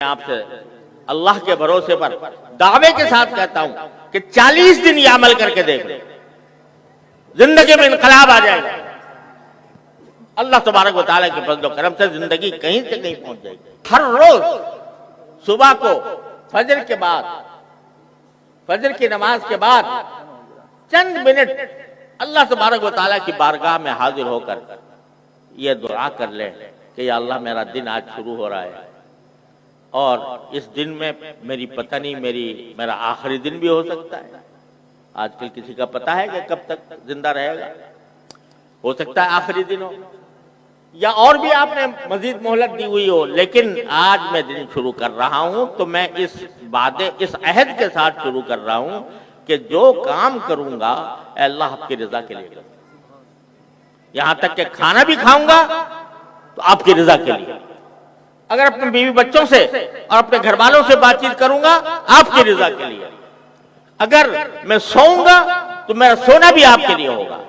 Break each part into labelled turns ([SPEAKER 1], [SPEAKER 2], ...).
[SPEAKER 1] میں آپ سے اللہ کے بھروسے پر دعوے کے ساتھ کہتا ہوں کہ 40 دن یہ عمل کر کے دیکھ لیں، زندگی میں انقلاب آ جائے گا۔ اللہ تبارک و تعالیٰ کے فضل و کرم سے زندگی کہیں سے کہیں پہنچ جائے گی۔ ہر روز صبح کو فجر کے بعد، فجر کی نماز کے بعد چند منٹ اللہ تبارک و تعالیٰ کی بارگاہ میں حاضر ہو کر یہ دعا کر لیں کہ یا اللہ میرا دن آج شروع ہو رہا ہے اور اس دن میں میری پتہ نہیں میرا آخری دن بھی ہو سکتا ہے۔ آج کل کسی کا پتہ ہے کہ کب تک زندہ رہے گا، ہو سکتا ہے آخری دن ہو یا اور بھی آپ نے مزید مہلت دی ہوئی ہو، لیکن آج میں دن شروع کر رہا ہوں تو میں اس وعدے، اس عہد کے ساتھ شروع کر رہا ہوں کہ جو کام کروں گا اے اللہ آپ کی رضا کے لیے کروں گا، یہاں تک کہ کھانا بھی کھاؤں گا تو آپ کی رضا کے لیے، اگر اپنے بیوی بچوں سے اور اپنے گھر والوں سے بات چیت کروں گا آپ کی رضا کے لیے، اگر میں سوؤں گا تو میرا سونا بھی آپ کے لیے ہوگا،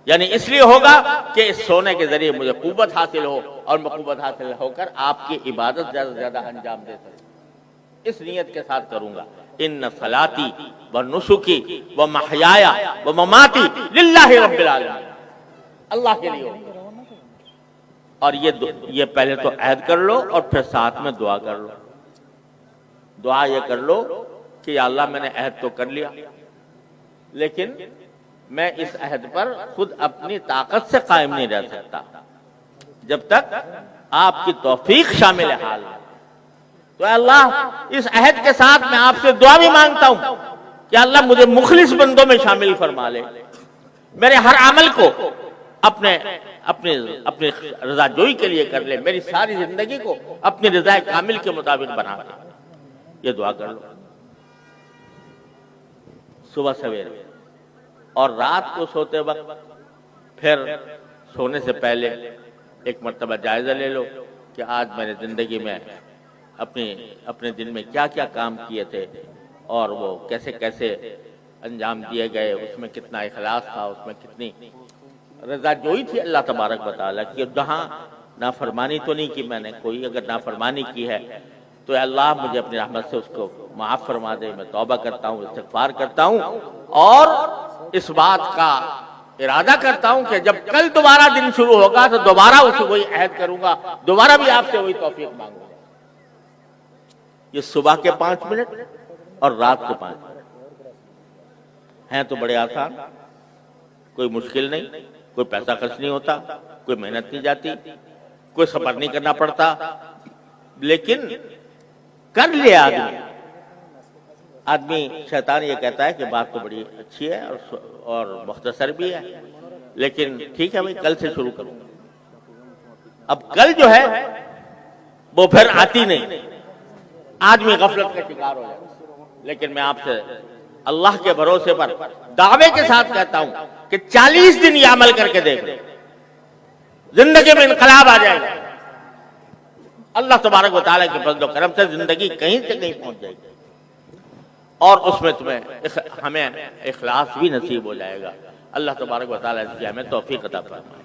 [SPEAKER 1] یعنی اس لیے ہوگا کہ اس سونے کے ذریعے مجھے قوت حاصل ہو اور میں قوت حاصل ہو کر آپ کی عبادت زیادہ سے زیادہ انجام دے سکوں۔ اس نیت کے ساتھ کروں گا، ان صلاتی و نسکی و محیای و مماتی للہ رب العالمین، اللہ کے لیے ہوگا۔ اور یہ پہلے تو عہد کر لو اور پھر ساتھ میں دعا کر لو۔ دعا یہ کر لو کہ یا اللہ میں نے عہد تو کر لیا، لیکن میں اس عہد پر خود اپنی طاقت سے قائم نہیں رہ سکتا جب تک آپ کی توفیق شامل حال ہے۔ تو اے اللہ اس عہد کے ساتھ میں آپ سے دعا بھی مانگتا ہوں کہ اللہ مجھے مخلص بندوں میں شامل فرما لے، میرے ہر عمل کو اپنی رضا جوئی کے لیے کر لے، میری ساری زندگی کو اپنی رضا کامل کے مطابق بنا دے۔ یہ دعا کر لو صبح سویرے، اور رات کو سوتے وقت پھر سونے سے پہلے ایک مرتبہ جائزہ لے لو کہ آج میں نے زندگی میں اپنے دن میں کیا کیا کام کیے تھے اور وہ کیسے کیسے انجام دیے گئے، اس میں کتنا اخلاص تھا، اس میں کتنی رضا جوئی تھی اللہ تبارک و تعالیٰ کی، جہاں نافرمانی تو نہیں کی میں نے کوئی، اگر نافرمانی کی ہے تو اے اللہ مجھے اپنی رحمت سے اس کو معاف فرما دے۔ میں توبہ کرتا ہوں، استغفار کرتا ہوں اور اس بات کا ارادہ کرتا ہوں کہ جب کل دوبارہ دن شروع ہوگا تو دوبارہ اسے وہی عہد کروں گا، دوبارہ بھی آپ سے وہی توفیق مانگوں گا۔ یہ صبح کے 5 منٹ اور رات کے 5 منٹ ہیں تو بڑے آسان، کوئی مشکل نہیں، کوئی پیسہ خرچ نہیں ہوتا، کوئی محنت نہیں جاتی، کوئی سفر نہیں کرنا پڑتا، لیکن کر لیا آدمی شیطان یہ کہتا ہے کہ بات تو بڑی اچھی ہے اور مختصر بھی ہے، لیکن ٹھیک ہے بھائی کل سے شروع کروں گا۔ اب کل جو ہے وہ پھر آتی نہیں، آدمی غفلت کا شکار ہو جائے۔ لیکن میں آپ سے اللہ کے بھروسے پر دعوے کے ساتھ کہتا ہوں کہ 40 دن یہ عمل کر کے دیکھ لیں، زندگی میں انقلاب آ جائے گا۔ اللہ تبارک و تعالیٰ کے فضل و کرم سے زندگی کہیں سے کہیں پہنچ جائے گی اور اس میں ہمیں اخلاص بھی نصیب ہو جائے گا۔ اللہ تبارک و تعالیٰ اس کی ہمیں توفیق عطا فرمائے۔